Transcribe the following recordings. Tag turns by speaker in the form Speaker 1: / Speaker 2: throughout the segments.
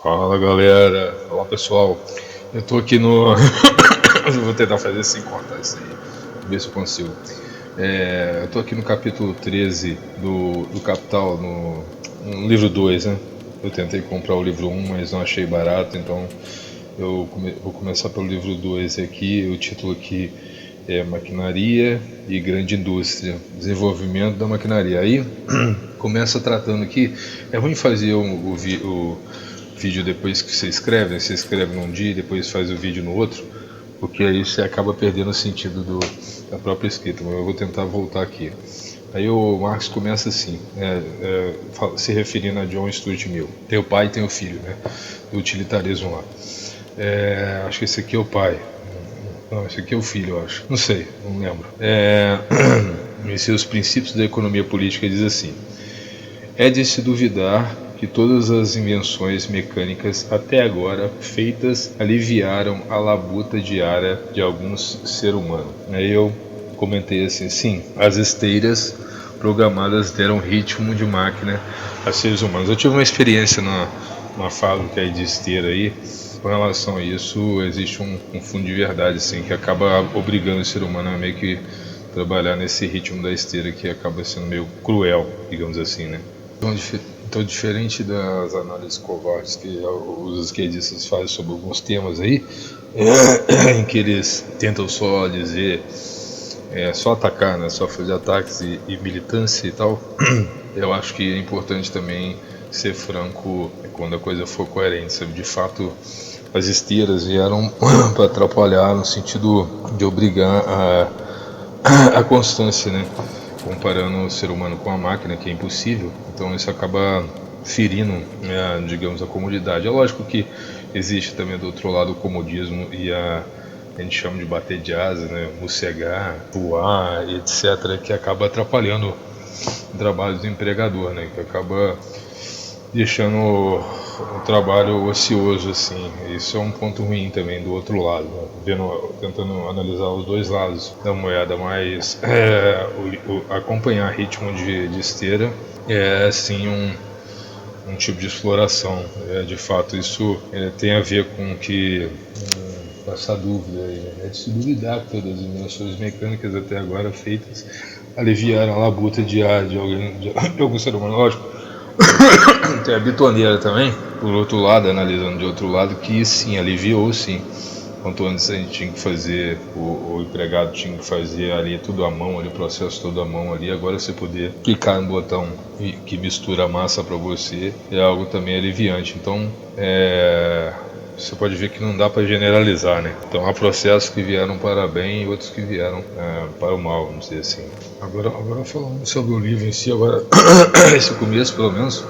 Speaker 1: Fala galera, fala pessoal, eu tô aqui no. Vou tentar fazer sem contar isso aí, ver se eu consigo. Eu tô aqui no capítulo 13 do Capital, no livro 2, né? Eu tentei comprar o livro 1, mas não achei barato, então vou começar pelo livro 2 aqui. O título aqui é Maquinaria e Grande Indústria, Desenvolvimento da Maquinaria. Aí começa tratando aqui, é ruim fazer o vídeo depois que você escreve, né? Você escreve num dia e depois faz o vídeo no outro, porque aí você acaba perdendo o sentido da própria escrita, mas eu vou tentar voltar aqui. Aí o Marx começa assim, se referindo a John Stuart Mill. Tem o pai e tem o filho, né? Do utilitarismo lá. Acho que esse aqui é o pai. Não, esse aqui é o filho, eu acho. Não sei, não lembro. Em seus princípios da economia política diz assim: é de se duvidar que todas as invenções mecânicas até agora feitas aliviaram a labuta diária de alguns seres humanos. Aí eu comentei assim, sim, as esteiras programadas deram ritmo de máquina a seres humanos. Eu tive uma experiência numa fábrica aí de esteira aí. Com relação a isso, existe um fundo de verdade assim, que acaba obrigando o ser humano a meio que trabalhar nesse ritmo da esteira, que acaba sendo meio cruel, digamos assim, né? Então, diferente das análises covardes que os esquerdistas fazem sobre alguns temas aí, em que eles tentam só dizer, só atacar, né, só fazer ataques e militância e tal, eu acho que é importante também ser franco quando a coisa for coerente, sabe? De fato, as esteiras vieram para atrapalhar no sentido de obrigar a constância, né? Comparando o ser humano com a máquina, que é impossível, então isso acaba ferindo, digamos, a comodidade. É lógico que existe também do outro lado o comodismo e a gente chama de bater de asa, né, mossegar, voar, etc., que acaba atrapalhando o trabalho do empregador, né, que acaba deixando o trabalho ocioso, assim. Isso é um ponto ruim também do outro lado, né? Tentando analisar os dois lados da moeda, mas acompanhar ritmo de esteira é sim um tipo de exploração. De fato, isso tem a ver com que essa dúvida é de se duvidar que todas as invenções mecânicas até agora feitas aliviaram a labuta diária de algum ser humano. Lógico, tem a bitoneira também, por outro lado, analisando de outro lado, que sim, aliviou sim. Quanto antes a gente tinha que fazer, o empregado tinha que fazer ali tudo à mão, ali, o processo todo à mão ali, agora você poder clicar no botão que mistura a massa para você é algo também aliviante. Então, você pode ver que não dá para generalizar, né? Então há processos que vieram para bem e outros que vieram para o mal, vamos dizer assim. Agora falando sobre o livro em si, agora esse começo pelo menos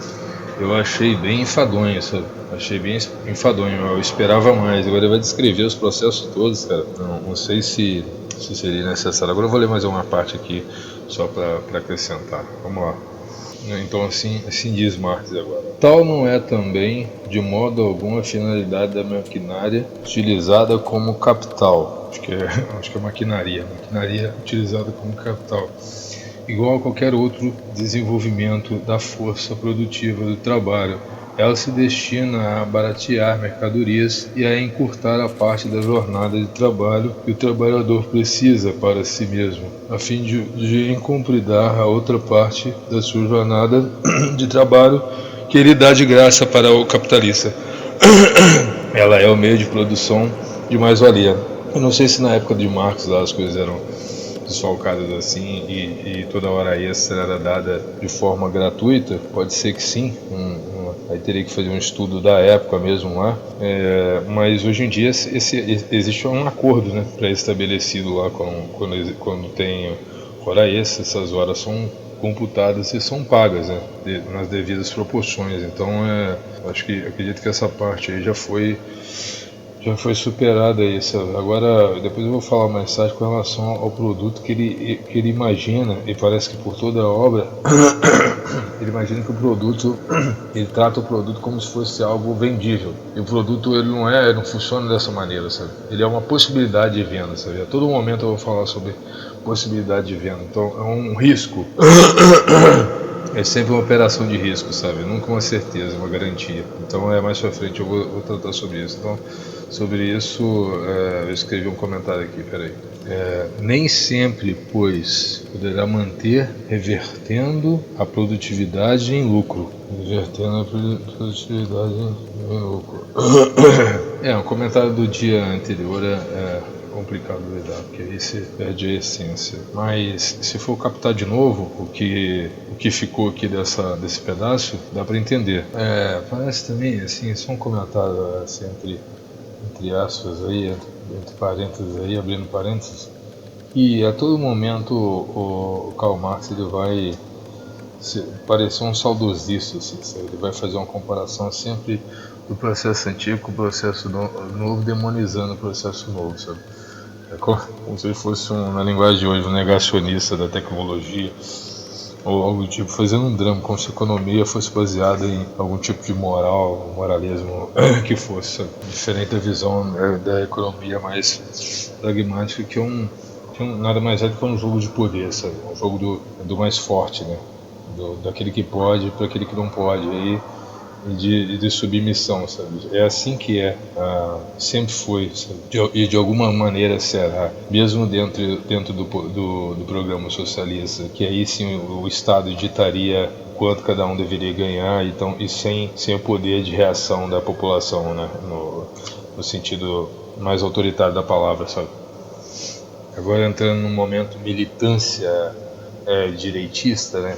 Speaker 1: eu achei bem enfadonho, sabe? Achei bem enfadonho, eu esperava mais. Agora ele vai descrever os processos todos, cara. Não sei se seria necessário. Agora eu vou ler mais uma parte aqui, só para acrescentar. Vamos lá. Então assim diz Marx agora. Tal não é também, de modo algum, a finalidade da maquinária utilizada como capital. Acho que é maquinaria utilizada como capital. Igual a qualquer outro desenvolvimento da força produtiva do trabalho, ela se destina a baratear mercadorias e a encurtar a parte da jornada de trabalho que o trabalhador precisa para si mesmo, a fim de encompridar a outra parte da sua jornada de trabalho que ele dá de graça para o capitalista. Ela é o meio de produção de mais-valia. Eu não sei se na época de Marx lá as coisas eram desfalcadas assim e toda hora extra era dada de forma gratuita. Pode ser que sim, aí teria que fazer um estudo da época mesmo lá, mas hoje em dia existe um acordo, né, pré-estabelecido lá quando tem hora extra. Essas horas são computadas e são pagas, né, nas devidas proporções. Então acredito que essa parte aí já foi superada isso. Agora, depois eu vou falar mais tarde com relação ao produto que ele imagina, e parece que por toda a obra, ele imagina que o produto, ele trata o produto como se fosse algo vendível. E o produto, ele não funciona dessa maneira, sabe? Ele é uma possibilidade de venda, sabe? A todo momento eu vou falar sobre possibilidade de venda. Então, é um risco. é sempre uma operação de risco, sabe? Nunca uma certeza, uma garantia. Então mais pra frente eu vou tratar sobre isso. Então, sobre isso, eu escrevi um comentário aqui, peraí. Nem sempre, pois, poderá manter revertendo a produtividade em lucro. Revertendo a produtividade em lucro. Um comentário do dia anterior é complicado lidar, porque aí você perde a essência. Mas se for captar de novo o que ficou aqui desse pedaço, dá para entender. Parece também, assim, só um comentário assim, entre aspas aí, entre parênteses aí, abrindo parênteses, e a todo momento o Karl Marx ele vai parecer um saudosista, assim, sabe? Ele vai fazer uma comparação sempre do processo antigo com o processo novo, demonizando o processo novo, sabe? É como se ele fosse, na linguagem de hoje, um negacionista da tecnologia, ou algo do tipo, fazendo um drama, como se a economia fosse baseada em algum tipo de moral, moralismo que fosse, sabe? Diferente da visão da economia mais pragmática, que nada mais é do que um jogo de poder, sabe? Um jogo do mais forte, né? Daquele que pode para aquele que não pode, aí de submissão, sabe? É assim que sempre foi, sabe? E de alguma maneira será, mesmo dentro do programa socialista, que aí sim o Estado ditaria quanto cada um deveria ganhar, então, e sem o poder de reação da população, né? No sentido mais autoritário da palavra, sabe? Agora entrando num momento militância direitista, né?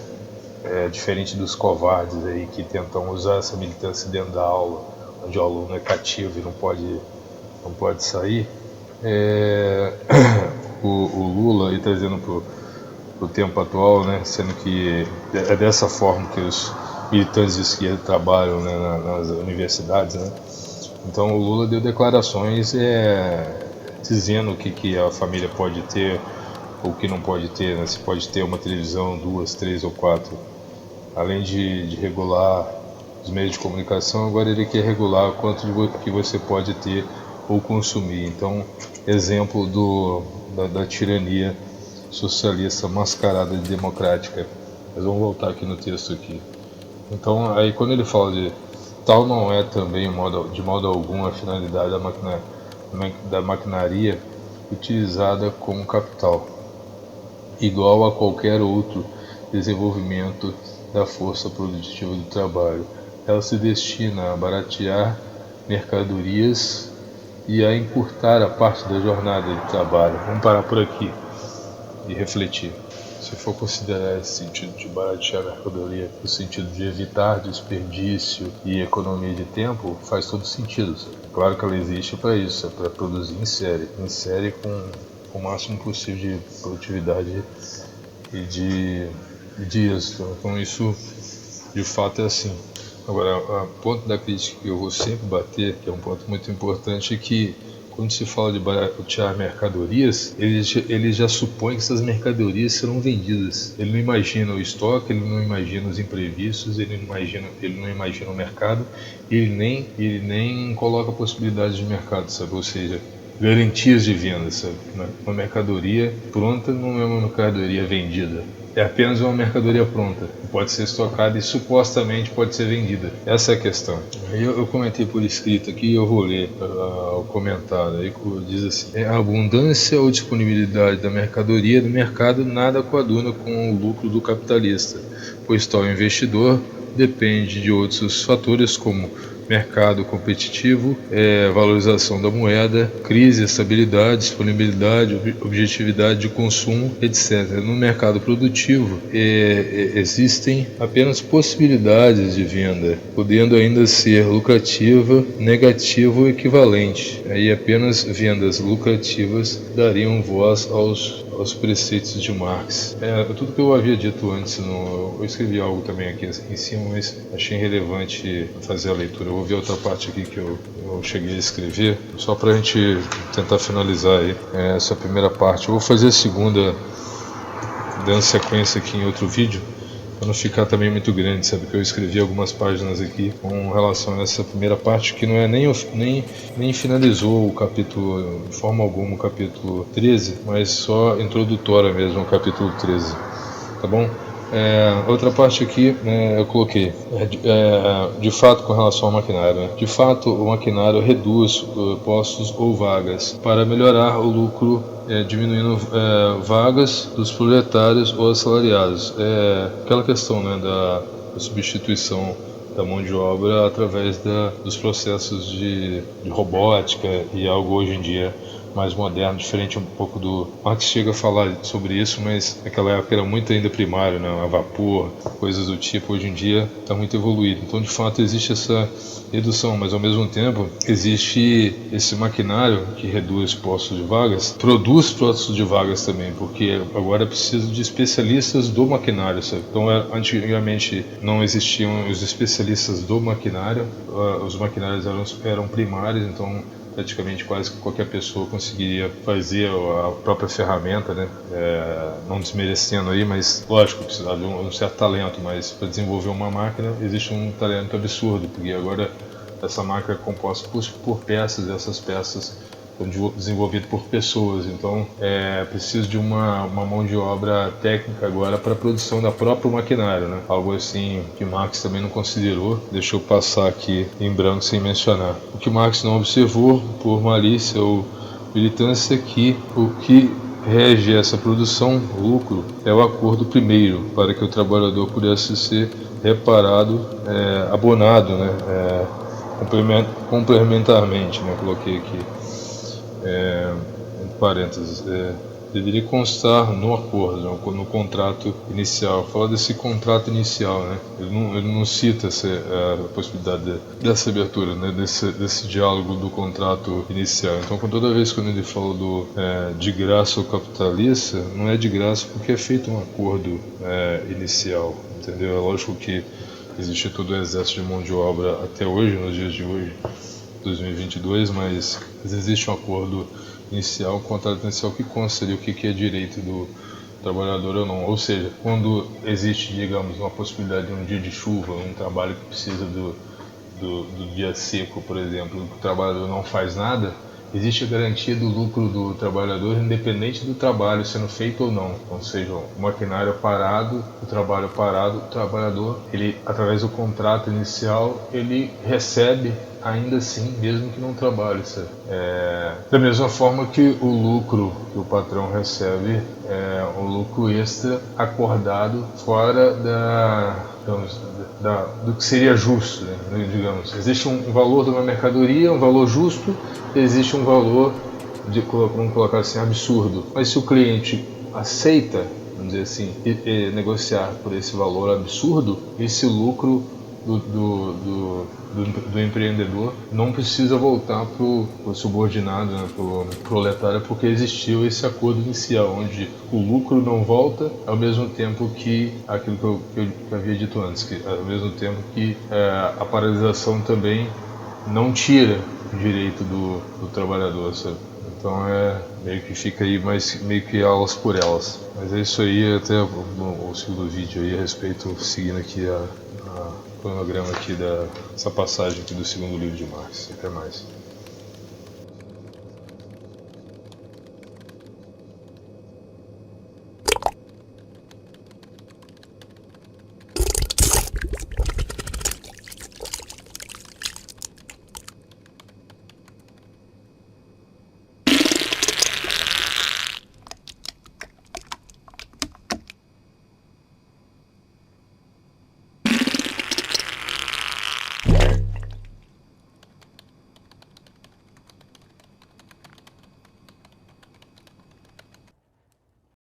Speaker 1: Diferente dos covardes aí que tentam usar essa militância dentro da aula, onde o aluno é cativo e não pode sair. O Lula, aí trazendo pro tempo atual, né? Sendo que é dessa forma que os militantes de esquerda trabalham, né? Nas universidades, né? Então o Lula deu declarações dizendo o que a família pode ter ou o que não pode ter, né? Se pode ter uma televisão, 2, 3 ou 4. Além de regular os meios de comunicação, agora ele quer regular quanto que você pode ter ou consumir. Então, exemplo da tirania socialista mascarada de democrática. Mas vamos voltar aqui no texto aqui. Então, aí quando ele fala de tal não é também de modo algum a finalidade da maquinaria utilizada como capital, igual a qualquer outro desenvolvimento da força produtiva do trabalho. Ela se destina a baratear mercadorias e a encurtar a parte da jornada de trabalho. Vamos parar por aqui e refletir. Se for considerar esse sentido de baratear a mercadoria, no sentido de evitar desperdício e economia de tempo, faz todo sentido. Claro que ela existe para isso, é para produzir em série com o máximo possível de produtividade e de êxito. Então isso de fato é assim. Agora, o ponto da crítica que eu vou sempre bater, que é um ponto muito importante, é que quando se fala de baratear mercadorias, ele já supõe que essas mercadorias serão vendidas. Ele não imagina o estoque, ele não imagina os imprevistos, ele não imagina o mercado, ele nem coloca possibilidades de mercado, sabe? Ou seja, garantias de venda, sabe? Uma mercadoria pronta não é uma mercadoria vendida. É apenas uma mercadoria pronta, pode ser estocada e supostamente pode ser vendida. Essa é a questão. Eu comentei por escrito aqui e eu vou ler o comentário. Aí diz assim: a abundância ou disponibilidade da mercadoria do mercado nada coaduna com o lucro do capitalista, pois tal investidor depende de outros fatores como mercado competitivo, valorização da moeda, crise, estabilidade, disponibilidade, objetividade de consumo, etc. No mercado produtivo existem apenas possibilidades de venda, podendo ainda ser lucrativa, negativa ou equivalente. Aí apenas vendas lucrativas dariam voz aos preceitos de Marx. Tudo que eu havia dito antes, eu escrevi algo também aqui em cima, mas achei relevante fazer a leitura. Eu vou ver outra parte aqui que eu cheguei a escrever, só para a gente tentar finalizar aí essa primeira parte. Eu vou fazer a segunda, dando sequência aqui em outro vídeo, para não ficar também muito grande, sabe? Que eu escrevi algumas páginas aqui com relação a essa primeira parte, que não é nem finalizou o capítulo, de forma alguma, o capítulo 13, mas só introdutória mesmo, o capítulo 13, tá bom? Outra parte aqui, eu coloquei, de fato, com relação ao maquinário, né? De fato, o maquinário reduz postos ou vagas para melhorar o lucro, diminuindo vagas dos proletários ou assalariados. Aquela questão, né, da substituição da mão de obra através dos processos de robótica e algo hoje em dia mais moderno, diferente um pouco do... Marx chega a falar sobre isso, mas naquela época era muito ainda primário, né? A vapor, coisas do tipo. Hoje em dia está muito evoluído. Então, de fato, existe essa redução, mas ao mesmo tempo existe esse maquinário que reduz postos de vagas, produz postos de vagas também, porque agora é preciso de especialistas do maquinário, sabe? Então, antigamente não existiam os especialistas do maquinário, os maquinários eram primários, então praticamente quase que qualquer pessoa conseguiria fazer a própria ferramenta, né? Não desmerecendo aí, mas lógico, precisava de um certo talento, mas para desenvolver uma máquina existe um talento absurdo, porque agora essa máquina é composta por peças, e essas peças são desenvolvidas por pessoas, então é preciso de uma mão de obra técnica agora para a produção da própria maquinário, né? Algo assim que Marx também não considerou, deixou passar aqui em branco sem mencionar. O que Marx não observou, por malícia ou militância, é que o que rege essa produção, o lucro, é o acordo primeiro, para que o trabalhador pudesse ser reparado, abonado, né? Complementarmente, né? Coloquei aqui em parênteses, deveria constar no acordo, no contrato inicial. Fala desse contrato inicial, né? Ele não cita a possibilidade dessa abertura, né? Desse diálogo do contrato inicial. Então, toda vez quando ele fala de graça ou capitalista, não é de graça porque é feito um acordo inicial, entendeu? É lógico que existe todo o exército de mão de obra até hoje, nos dias de hoje, 2022, mas existe um acordo inicial, um contrato inicial que consta ali o que é direito do trabalhador ou não. Ou seja, quando existe, digamos, uma possibilidade de um dia de chuva, um trabalho que precisa do dia seco, por exemplo, o trabalhador não faz nada, existe a garantia do lucro do trabalhador independente do trabalho sendo feito ou não. Ou seja, o maquinário parado, o trabalho parado, o trabalhador, ele, através do contrato inicial, ele recebe ainda assim, mesmo que não trabalhe. Da mesma forma que o lucro que o patrão recebe é um lucro extra acordado fora do que seria justo, né? Digamos, existe um valor de uma mercadoria, um valor justo, existe um valor, vamos colocar assim, absurdo. Mas se o cliente aceita, vamos dizer assim, negociar por esse valor absurdo, esse lucro do empreendedor não precisa voltar para o subordinado, né, para o proletário, porque existiu esse acordo inicial, onde o lucro não volta, ao mesmo tempo que aquilo que eu havia dito antes, que ao mesmo tempo que a paralisação também não tira o direito do trabalhador, sabe? Então meio que fica aí meio que elas por elas. Mas é isso aí, até o segundo vídeo aí a respeito, seguindo aqui o cronograma aqui dessa passagem aqui do segundo livro de Marx. Até mais.